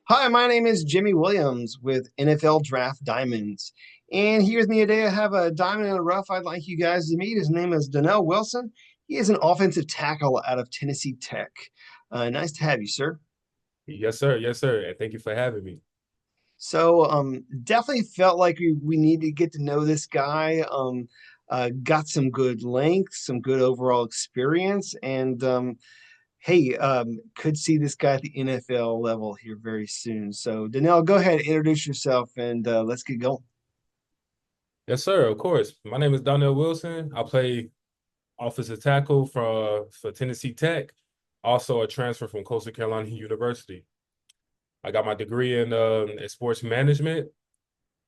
Hi, my name is Jimmy Williams with NFL Draft Diamonds. And here with me today, I have a diamond in the rough I'd like you guys to meet. His name is Donnell Wilson. He is an offensive tackle out of Tennessee Tech. Nice to have you, sir. Yes, sir. Yes, sir. And thank you for having me. Definitely felt like we need to get to know this guy. Got some good length, some good overall experience, and hey, could see this guy at the NFL level here very soon. So, Danelle, go ahead, introduce yourself, and let's get going. Yes, sir. Of course. My name is Donnell Wilson. I play offensive tackle for Tennessee Tech, also a transfer from Coastal Carolina University. I got my degree in sports management,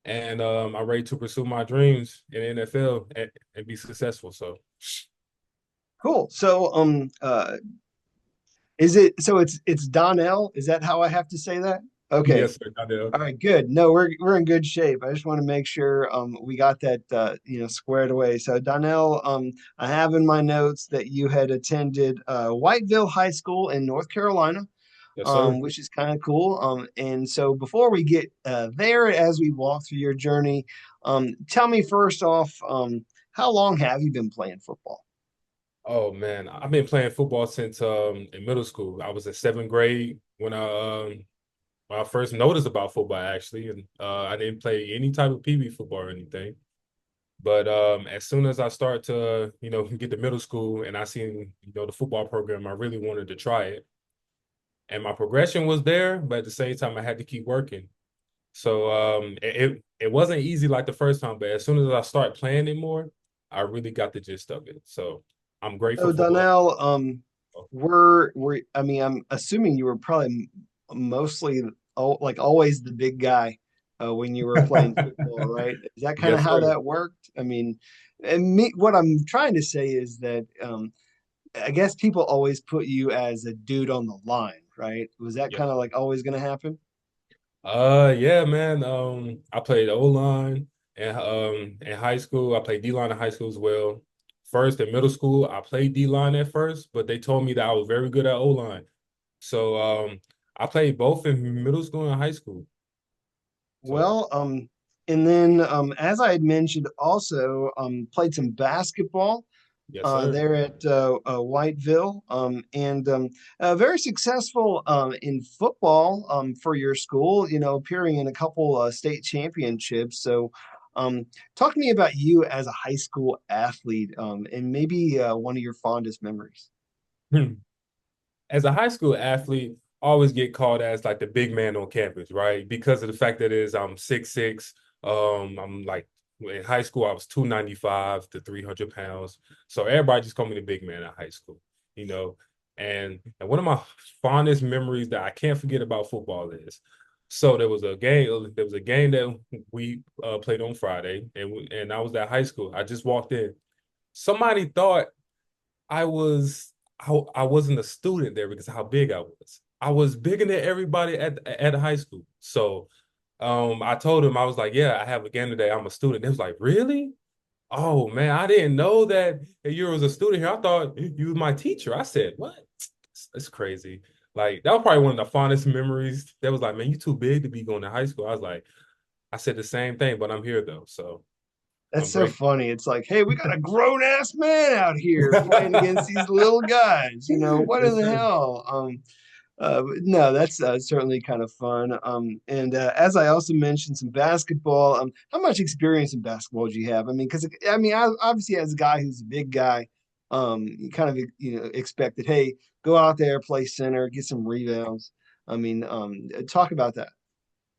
and I'm ready to pursue my dreams in the NFL and be successful. So, Cool. Is it so? It's Donnell. Is that how I have to say that? Okay. yes, sir, Donnell. All right. Good. No, we're in good shape. I just want to make sure we got that squared away. So Donnell, I have in my notes that you had attended Whiteville High School in North Carolina. Yes, sir. Which is kind of cool. And so before we get there, as we walk through your journey, tell me first off, how long have you been playing football? Oh man, I've been playing football since in middle school. I was in seventh grade when I first noticed about football actually, and I didn't play any type of PB football or anything. But as soon as I start to, get to middle school and I seen, the football program, I really wanted to try it. And my progression was there, but at the same time, I had to keep working. So it wasn't easy like the first time, but as soon as I start playing it more, I really got the gist of it. So I'm grateful So for what. Donnell, I mean, I'm assuming you were probably mostly like always the big guy when you were playing football, right? Is that kind of Yes, how sir. that worked? I mean, what I'm trying to say is that I guess people always put you as a dude on the line, right? Was that Yeah. kind of like always going to happen? Yeah, man. I played O line and in high school. I played D line in high school as well. First in middle school, I played D line at first, but they told me that I was very good at O line. So I played both in middle school and high school. So Well, and then as I had mentioned, also played some basketball yes, sir. there at Whiteville, and very successful in football for your school. You know, appearing in a couple state championships. So, talk to me about you as a high school athlete, and maybe one of your fondest memories. As a high school athlete, I always get called as like the big man on campus, right? Because of the fact that I'm 6'6". I'm like in high school I was 295 to 300 pounds. So everybody just called me the big man in high school, you know. And one of my fondest memories that I can't forget about football is so there was a game that we played on Friday and I was at high school. I just walked in. Somebody thought I was I wasn't a student there because of how big I was. I was bigger than everybody at high school. So I told him I was like, yeah, I have a game today. I'm a student. They was like, really? Oh man, I didn't know that you was a student here. I thought you was my teacher. I said, what? It's crazy. Like that was probably one of the fondest memories. That was like, man, you too big to be going to high school. I was like, I said the same thing, but I'm here though. So That's I'm so grateful. funny. It's like, hey, we got a grown ass man out here playing against these little guys. You know, what in Yes, the sir. hell? No, that's certainly kind of fun. And as I also mentioned, some basketball. How much experience in basketball do you have? I mean, because obviously, as a guy who's a big guy, you kind of expected, hey, go out there, play center, get some rebounds. I mean, talk about that.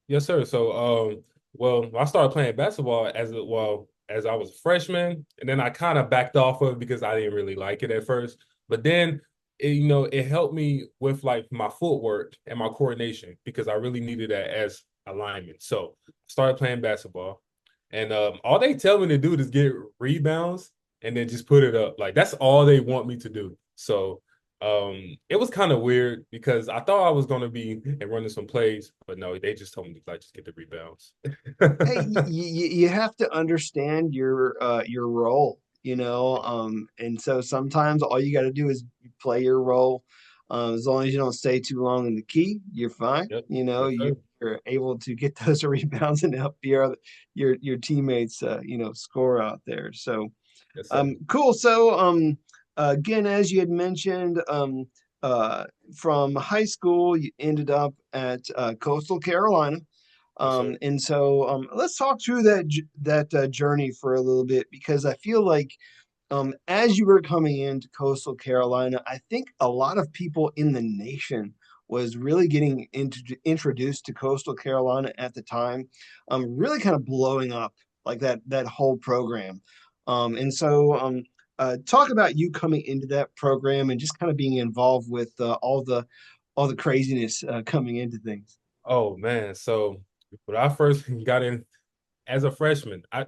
Yes, sir. So, well, I started playing basketball as I was a freshman, and then I kind of backed off of it because I didn't really like it at first. But then, it helped me with like my footwork and my coordination because I really needed that as alignment. So, I started playing basketball, and all they tell me to do is get rebounds and then just put it up. Like that's all they want me to do. So it was kind of weird because I thought I was gonna be and running some plays, but no, they just told me to like just get the rebounds. Hey, you have to understand your role, you know, and so sometimes all you got to do is play your role. As long as you don't stay too long in the key, you're fine. Yep. You know, Yes, sir. you're able to get those rebounds and help your teammates, score out there. So, Yes, sir. cool. So, again, as you had mentioned, uh, from high school, you ended up at Coastal Carolina. Yes, sir. And so, let's talk through that journey for a little bit because I feel like as you were coming into Coastal Carolina, I think a lot of people in the nation was really getting introduced to Coastal Carolina at the time, really kind of blowing up like that whole program. And so, talk about you coming into that program and just kind of being involved with all the craziness coming into things. Oh man. So when I first got in as a freshman, I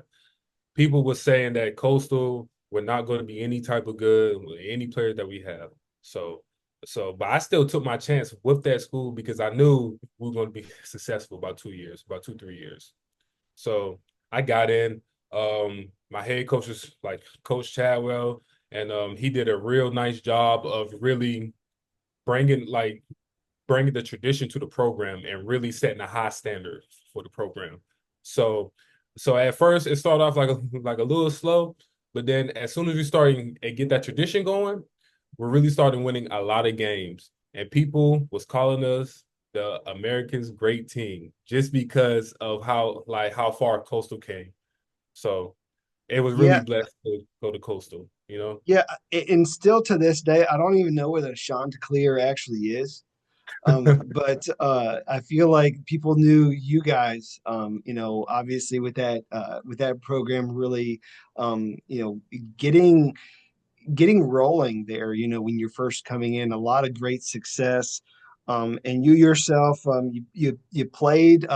people were saying that Coastal were not going to be any type of good with any players that we have. So but I still took my chance with that school because I knew we were going to be successful about 2 years, about 2, 3 years. So I got in. My head coach was like Coach Chadwell, and he did a real nice job of really bringing like bringing the tradition to the program and really setting a high standard for the program. So, so at first it started off like a little slow, but then as soon as we started and get that tradition going, we're really starting winning a lot of games, and people was calling us the Americans' great team just because of how far Coastal came. So it was really Yeah, blessed to go to Coastal, you know. yeah, and still to this day, I don't even know where the Chanticleer actually is. But I feel like people knew you guys, obviously with that program really, getting getting rolling there, when you're first coming in, a lot of great success. And you yourself, you played,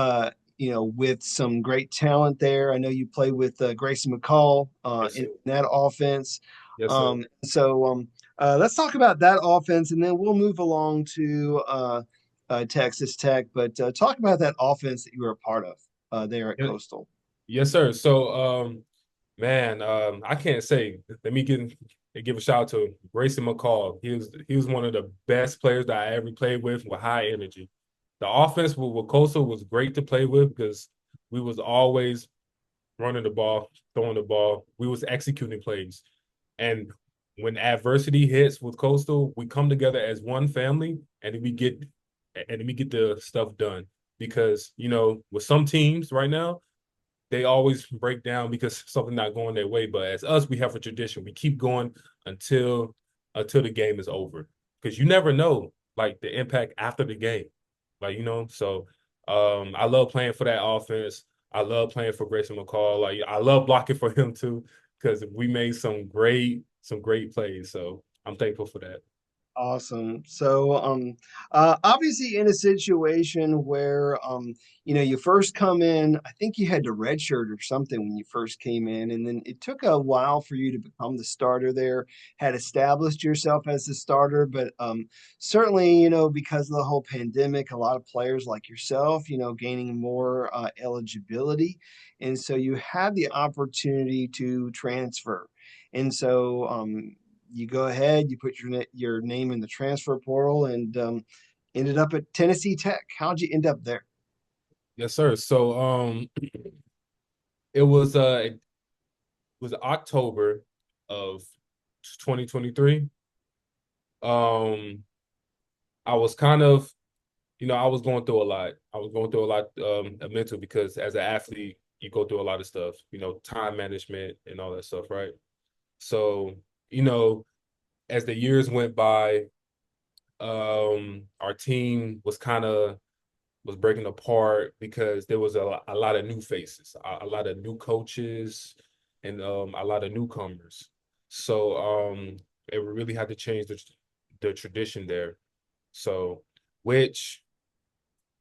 with some great talent there. I know you played with Grayson McCall Yes, in sir. that offense. Yes, sir. Let's talk about that offense, and then we'll move along to Texas Tech. But talk about that offense that you were a part of there at Coastal. Yes, sir. So, man, I can't say. Let me give a shout out to Grayson McCall. He was one of the best players that I ever played with high energy. The offense with Coastal was great to play with because we was always running the ball, throwing the ball. We was executing plays, and when adversity hits with Coastal, we come together as one family, and we get the stuff done. Because with some teams right now they always break down because something not going their way. But as us, we have a tradition. We keep going until the game is over. Because you never know like the impact after the game. So I love playing for that offense. I love playing for Grayson McCall. Like I love blocking for him too, because we made some great plays. So I'm thankful for that. Awesome. So, obviously, in a situation where, you first come in, I think you had to redshirt or something when you first came in, and then it took a while for you to become the starter there, had established yourself as the starter, but certainly, because of the whole pandemic, a lot of players like yourself, gaining more eligibility, and so you had the opportunity to transfer. And so, you go ahead, you put your name in the transfer portal, and ended up at Tennessee Tech. How'd you end up there? Yes, sir. So it was October of 2023. Um, I was kind of, I was going through a lot. I was going through a lot of mental because as an athlete, you go through a lot of stuff, time management and all that stuff, right? So, you know, as the years went by, our team was breaking apart because there was a lot of new faces, a lot of new coaches, and a lot of newcomers. So it really had to change the tradition there. So, which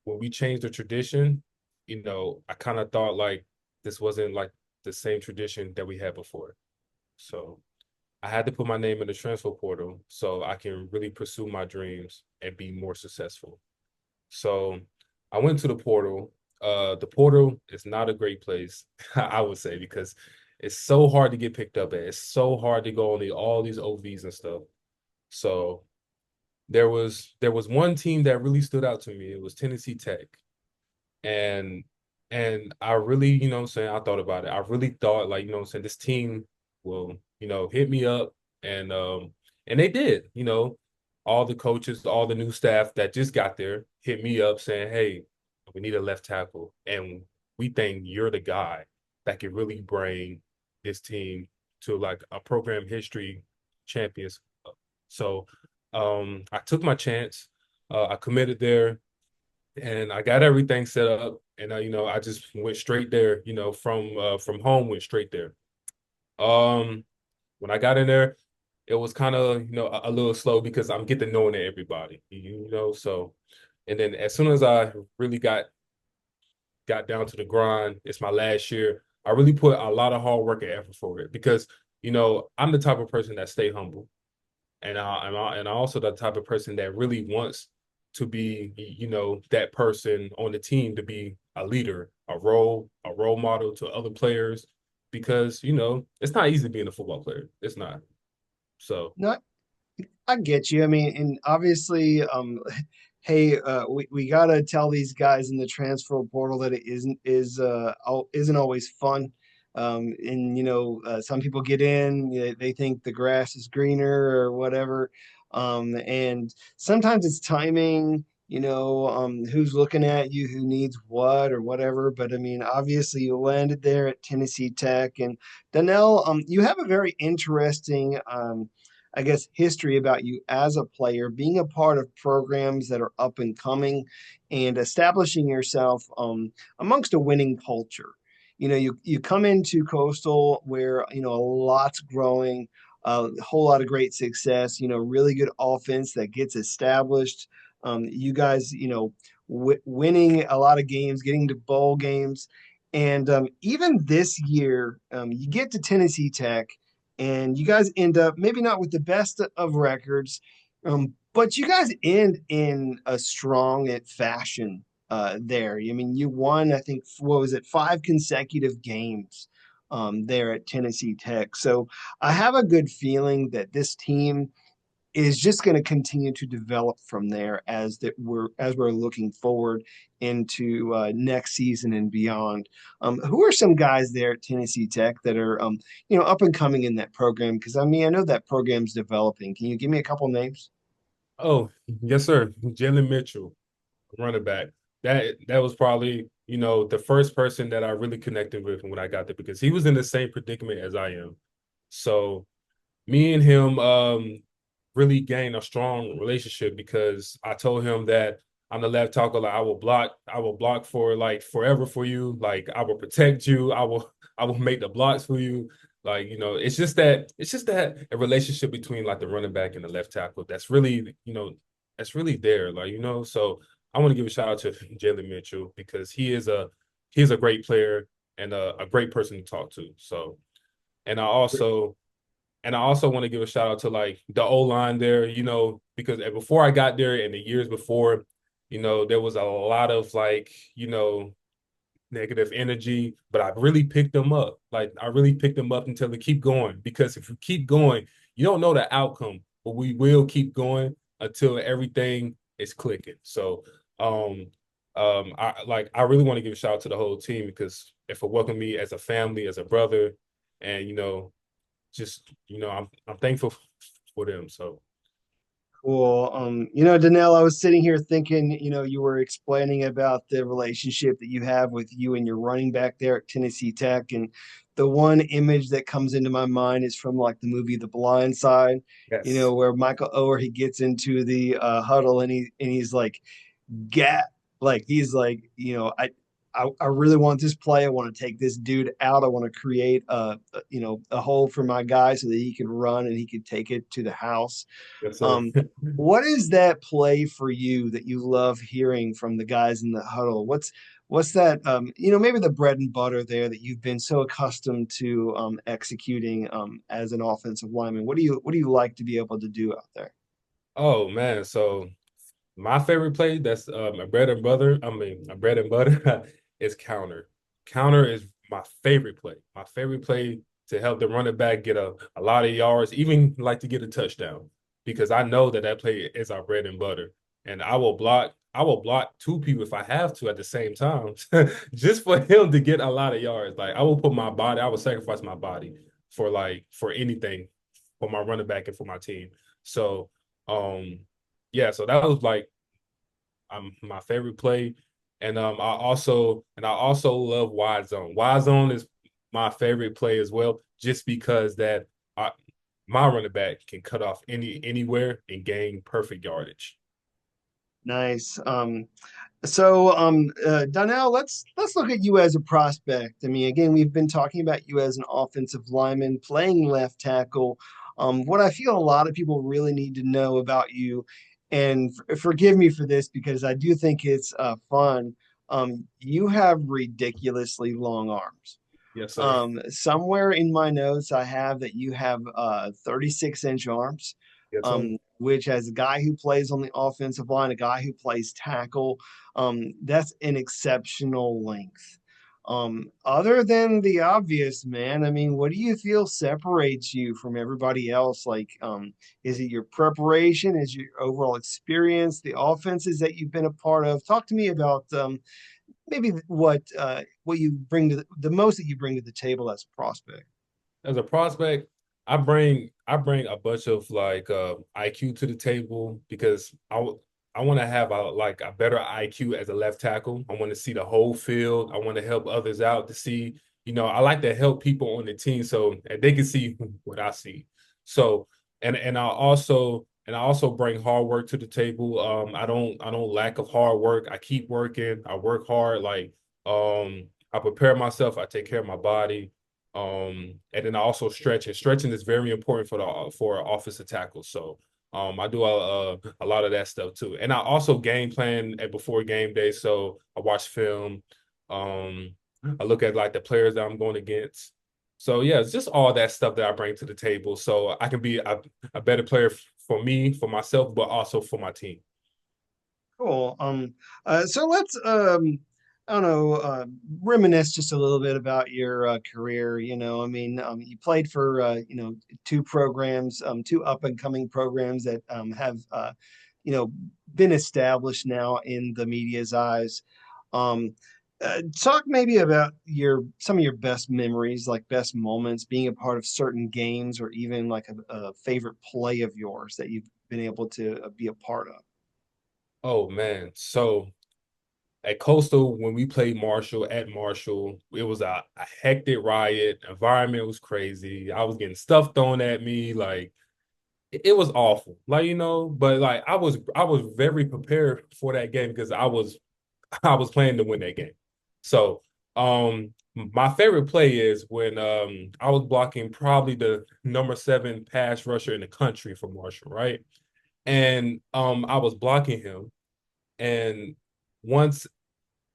when we changed the tradition, I kind of thought like this wasn't like the same tradition that we had before. So I had to put my name in the transfer portal so I can really pursue my dreams and be more successful. So I went to the portal. The portal is not a great place, I would say, because it's so hard to get picked up at. It's so hard to go on all these OVs and stuff. So there was one team that really stood out to me. It was Tennessee Tech. And I really, what I'm saying, I thought about it. I really thought like, what I'm saying, this team will, hit me up and they did, all the coaches, all the new staff that just got there hit me up saying, "Hey, we need a left tackle and we think you're the guy that can really bring this team to like a program history champions." So, I took my chance. I committed there and I got everything set up, and I just went straight there. From home, went straight there. Um, when I got in there, it was kind of a little slow because I'm getting to knowing everybody, So, and then as soon as I really got down to the grind, it's my last year. I really put a lot of hard work and effort for it because I'm the type of person that stay humble and I also the type of person that really wants to be, that person on the team to be a leader, a role model to other players, because it's not easy being a football player. It's not. So, No, I get you. I mean, and obviously, hey, we gotta tell these guys in the transfer portal that it isn't always fun. And some people get in, they think the grass is greener or whatever. And sometimes it's timing. Who's looking at you, who needs what or whatever. But I mean, obviously, you landed there at Tennessee Tech, and Donnell, you have a very interesting I guess, history about you as a player, being a part of programs that are up and coming and establishing yourself amongst a winning culture. You come into Coastal where, a lot's growing, a whole lot of great success, really good offense that gets established. You guys, winning a lot of games, getting to bowl games. And even this year, you get to Tennessee Tech and you guys end up maybe not with the best of records, but you guys end in a strong fashion there. I mean, you won, I think, what was it, 5 consecutive games there at Tennessee Tech. So I have a good feeling that this team is just going to continue to develop from there as we're looking forward into next season and beyond. Who are some guys there at Tennessee Tech that are up and coming in that program? Because I mean, I know that program's developing. Can you give me a couple names? oh yes, sir, Jalen Mitchell, running back. That was probably the first person that I really connected with when I got there because he was in the same predicament as I am. So me and him really gained a strong relationship because I told him that I'm the left tackle. Like, I will block for like forever for you. Like I will protect you. I will make the blocks for you. Like, it's just that a relationship between like the running back and the left tackle that's really there. Like, so I want to give a shout out to Jalen Mitchell because he's a great player and a great person to talk to. So, and I also want to give a shout out to like the O line there, because before I got there and the years before, there was a lot of like, negative energy, but I really picked them up. Like I really picked them up until they keep going. Because if you keep going, you don't know the outcome, but we will keep going until everything is clicking. So I really want to give a shout out to the whole team because if it welcomed me as a family, as a brother, and just I'm thankful for them. So Cool. Danelle, I was sitting here thinking, you were explaining about the relationship that you have with you and your running back there at Tennessee Tech. And the one image that comes into my mind is from like the movie The Blind Side, yes, where Michael Oher, he gets into the huddle and he's like, get like he's like I really want this play. I want to take this dude out. I want to create a hole for my guy so that he can run and he can take it to the house. yes, sir. um what is that play for you that you love hearing from the guys in the huddle? What's that maybe the bread and butter there that you've been so accustomed to executing as an offensive lineman? What do you like to be able to do out there? Oh man, so my favorite play that's my bread and butter. I mean, my bread and butter is counter. Counter is my favorite play. My favorite play to help the running back get a lot of yards, even like to get a touchdown. because I know that that play is our bread and butter. And I will block two people if I have to at the same time, just for him to get a lot of yards. Like I will put my body, I will sacrifice my body for anything, for my running back and for my team. So um yeah, so that was like my favorite play. And I also love wide zone. Wide zone is my favorite play as well, just because that I, my running back can cut off anywhere and gain perfect yardage. Nice. Donnell, let's look at you as a prospect. I mean, again, we've been talking about you as an offensive lineman playing left tackle. What I feel a lot of people really need to know about you, and forgive me for this because I do think it's fun. You have ridiculously long arms. Yes, sir. Somewhere in my notes, I have that you have 36-inch arms, Yes, sir. which, as a guy who plays on the offensive line, a guy who plays tackle, that's an exceptional length. Other than the obvious, man, I mean, what do you feel separates you from everybody else? Like, is it your preparation? Is your overall experience, the offenses that you've been a part of? Talk to me about maybe what you bring to the most that you bring to the table as a prospect. As a prospect, I bring a bunch of like IQ to the table because I want to have a better IQ as a left tackle. I want to see the whole field. I want to help others out to see, I like to help people on the team so and they can see what I see. So and I also bring hard work to the table. I don't lack of hard work. I keep working. I work hard. I prepare myself. I take care of my body. And then I also stretching. Stretching is very important for offensive tackle. So I do a lot of that stuff too. And I also game plan at before game day. So I watch film. Um, I look at like the players that I'm going against. So yeah, it's just all that stuff that I bring to the table. So I can be a better player for me, for myself, but also for my team. Cool. So let's I don't know, reminisce just a little bit about your career. I mean, you played for two programs, two up and coming programs that have you know been established now in the media's eyes. Um, Talk maybe about your some of your best memories, like best moments, being a part of certain games, or even like a favorite play of yours that you've been able to be a part of. Oh man. So at Coastal, when we played Marshall at Marshall, it was a hectic riot. Environment was crazy. I was getting stuff thrown at me. Like it was awful. But like I was very prepared for that game because I was planning to win that game. So my favorite play is when I was blocking probably the number 7 pass rusher in the country for Marshall, right? And I was blocking him. And once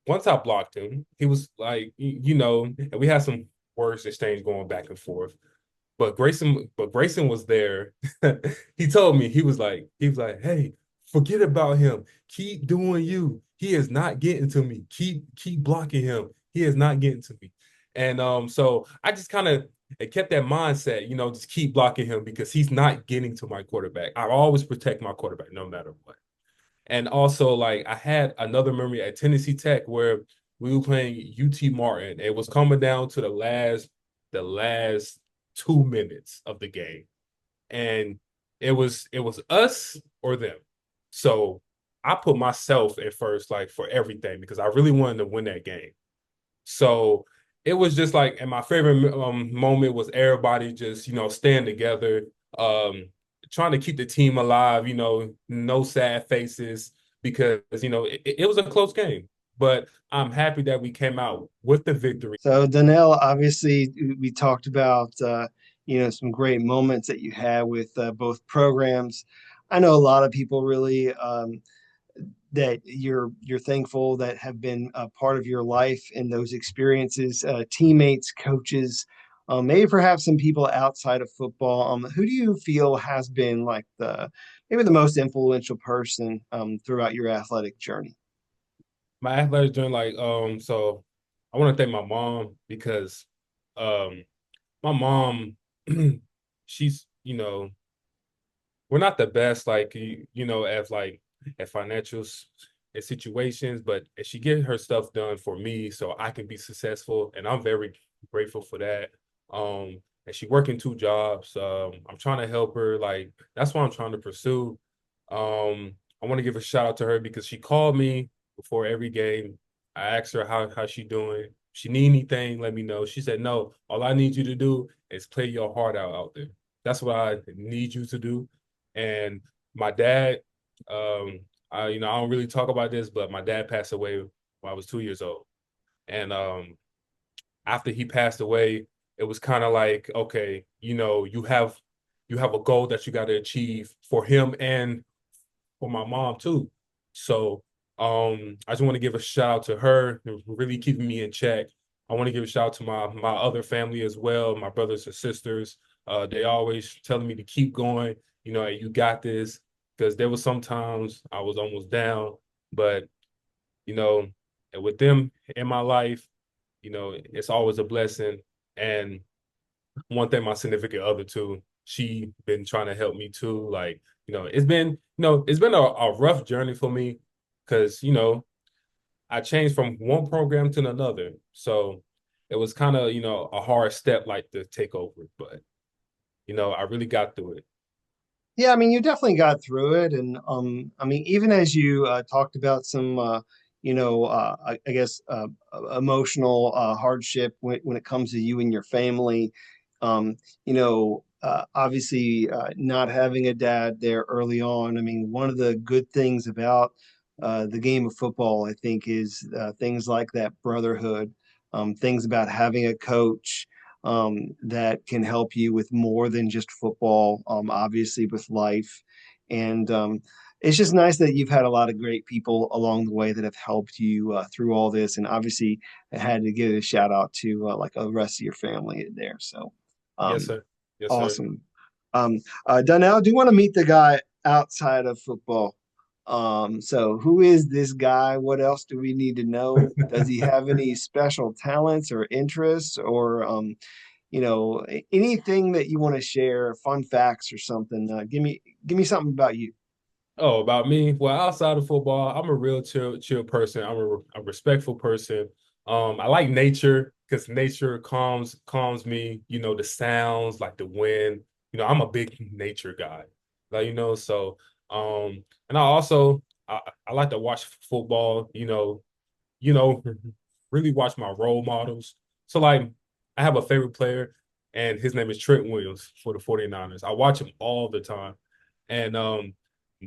once I blocked him, he was like, and we had some words exchange going back and forth. But Grayson was there. He told me he was like, hey, forget about him. Keep doing you. He is not getting to me. Keep blocking him. He is not getting to me. And so I just kind of kept that mindset, just keep blocking him because he's not getting to my quarterback. I always protect my quarterback no matter what. And also, like, I had another memory at Tennessee Tech where we were playing UT Martin. It was coming down to the last 2 minutes of the game, and it was us or them. So I put myself at first, like for everything, because I really wanted to win that game. So it was just like, and my favorite moment was everybody just, staying together, um, trying to keep the team alive, no sad faces because, it was a close game. But I'm happy that we came out with the victory. So Donnell, obviously, we talked about some great moments that you had with both programs. I know a lot of people really that you're thankful that have been a part of your life in those experiences, teammates, coaches, maybe perhaps some people outside of football. Who do you feel has been like the maybe the most influential person throughout your athletic journey? My athletic journey, so I want to thank my mom because um, my mom, she's, we're not the best, like at at situations, but she get her stuff done for me so I can be successful, and I'm very grateful for that. And she working two jobs. I'm trying to help her. Like that's what I'm trying to pursue. I want to give a shout out to her because she called me before every game. I asked her how she doing. She need anything, let me know. She said, no, all I need you to do is play your heart out there. That's what I need you to do. And my dad, I don't really talk about this, but my dad passed away when I was 2 years old. And after he passed away, it was kind of like, okay, you have a goal that you got to achieve for him and for my mom too. So I just want to give a shout out to her, really keeping me in check. I want to give a shout out to my other family as well, my brothers and sisters. They always telling me to keep going. Hey, you got this. Because there was sometimes I was almost down, but you know, and with them in my life, it's always a blessing. And one thing, my significant other too, she been trying to help me too. Like, it's been a rough journey for me because, I changed from one program to another. So it was kind of, a hard step like to take over. But, I really got through it. Yeah, I mean, you definitely got through it, and I mean, even as you talked about some, I guess, emotional hardship when it comes to you and your family, obviously not having a dad there early on. I mean, one of the good things about the game of football, I think, is things like that brotherhood, things about having a coach that can help you with more than just football, obviously with life. And it's just nice that you've had a lot of great people along the way that have helped you through all this. And obviously, I had to give a shout out to like the rest of your family there. So Yes, um, sir. Yes, sir. awesome. Donnell, do you want to meet the guy outside of football? So who is this guy? What else do we need to know? Does he have any special talents or interests or anything that you want to share, fun facts or something? Give me something about you. Oh, about me? Well, outside of football, I'm a real chill person. I'm a respectful person. I like nature because nature calms me. The sounds like the wind. I'm a big nature guy. So and I like to watch football. You know, really watch my role models. So like I have a favorite player and his name is Trent Williams for the 49ers. I watch him all the time. And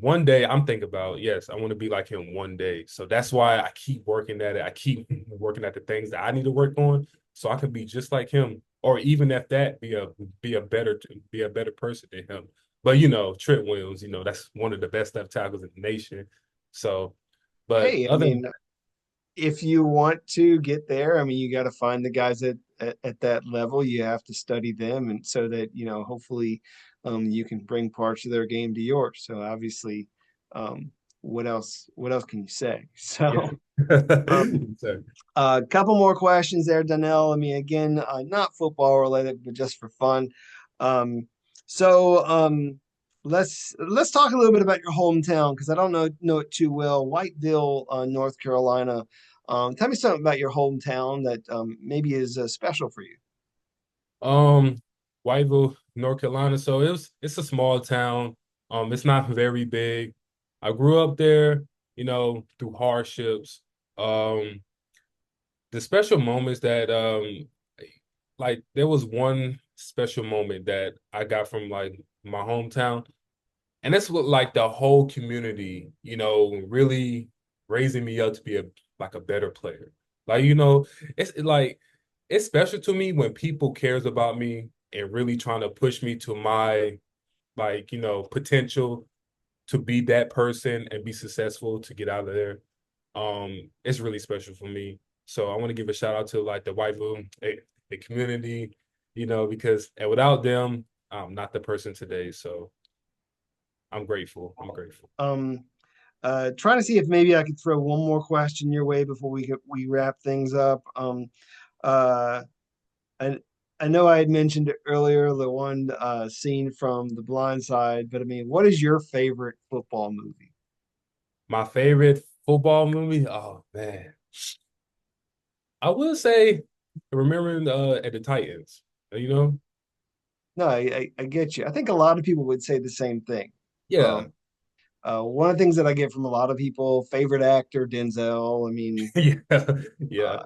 one day I'm thinking about, yes, I want to be like him one day. So that's why I keep working at it. I keep working at the things that I need to work on so I can be just like him. Or even if that be a better person than him. But Trent Williams, that's one of the best left tackles in the nation. So, but Hey, I other mean, if you want to get there, I mean, you got to find the guys at that level. You have to study them, and so that hopefully, you can bring parts of their game to yours. So obviously, um, what else? What else can you say? yeah. So, um, So, a couple more questions there, Donnell. I mean, again, not football related, but just for fun. Um, so let's talk a little bit about your hometown because I don't know it too well. Whiteville, North Carolina. Tell me something about your hometown that maybe is special for you. Um, Whiteville, North Carolina. So it's a small town. It's not very big. I grew up there, through hardships. Um, the special moments that like there was one special moment that I got from like my hometown, and that's what like the whole community, really raising me up to be a better player. Like, it's special to me when people cares about me and really trying to push me to my potential to be that person and be successful to get out of there. It's really special for me. So I want to give a shout out to like the Whiteville, the community, because and without them, I'm not the person today. So I'm grateful. I'm grateful. Um, trying to see if maybe I could throw one more question your way before we wrap things up. Uh, an I know I had mentioned earlier the one scene from The Blind Side, but I mean, what is your favorite football movie? My favorite football movie? Oh man. I will say remembering at the Titans, you know? No, I get you. I think a lot of people would say the same thing. Yeah. Um, one of the things that I get from a lot of people, favorite actor, Denzel. I mean, Yeah. Yeah. uh,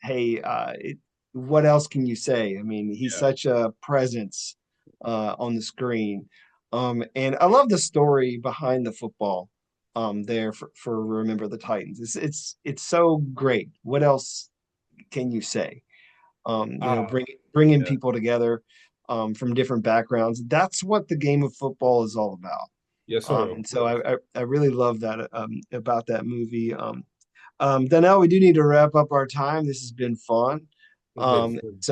hey, what else can you say? I mean, he's Yeah. such a presence on the screen. And I love the story behind the football there for Remember the Titans. It's so great. What else can you say? Ah, Bringing yeah. people together from different backgrounds. That's what the game of football is all about. Yes, sir. Of And so course. I really love that about that movie. Donnell, we do need to wrap up our time. This has been fun. Yes.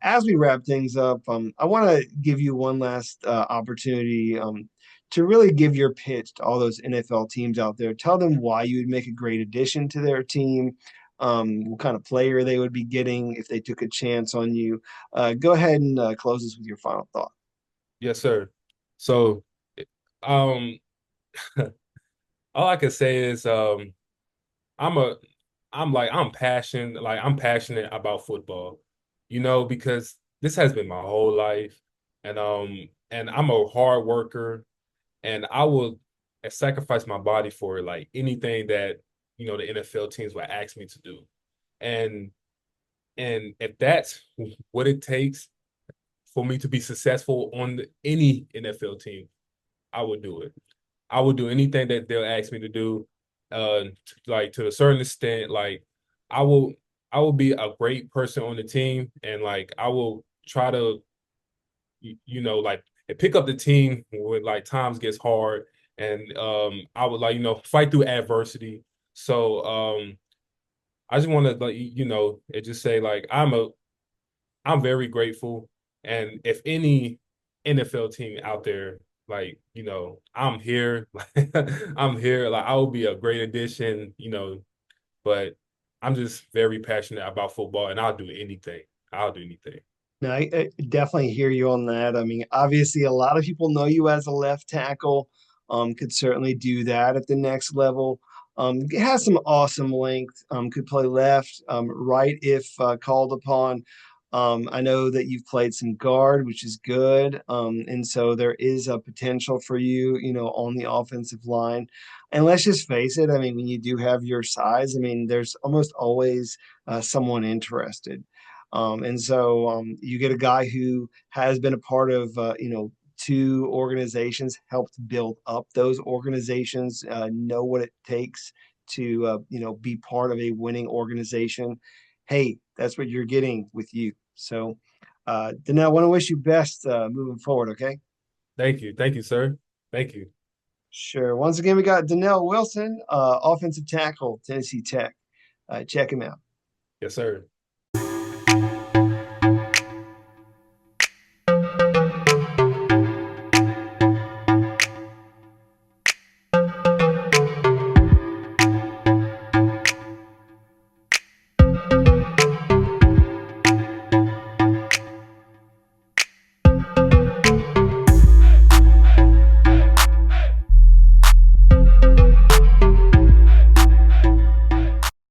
As we wrap things up, I want to give you one last opportunity to really give your pitch to all those NFL teams out there. Tell them why you would make a great addition to their team, what kind of player they would be getting if they took a chance on you. Go ahead and close this with your final thought. Yes, sir. So, um, all I can say is, I'm a, I'm passionate about football, because this has been my whole life, and I'm a hard worker, and I will sacrifice my body for like anything that the NFL teams would ask me to do, and and if that's what it takes for me to be successful on any NFL team, I would do it. I would do anything that they'll ask me to do. Like to a certain extent, like I will, I will be a great person on the team, and like I will try to, like and pick up the team when like times gets hard, and I would like fight through adversity. So I just want to like it just say like I'm very grateful. And if any NFL team out there, like, I'm here, I'm here, like, I will be a great addition, but I'm just very passionate about football and I'll do anything. I'll do anything. No, I definitely hear you on that. I mean, obviously, a lot of people know you as a left tackle. Could certainly do that at the next level. Has some awesome length. Could play left, right if called upon. I know that you've played some guard, which is good. And so there is a potential for you, on the offensive line. And let's just face it. I mean, when you do have your size, I mean, there's almost always someone interested. And so you get a guy who has been a part of, two organizations, helped build up those organizations, know what it takes to, be part of a winning organization. Hey, that's what you're getting with you. So, Donnell, I want to wish you best moving forward. Okay. Thank you. Thank you, sir. Thank you. Sure. Once again, we got Donnell Wilson, offensive tackle, Tennessee Tech. Check him out. Yes, sir.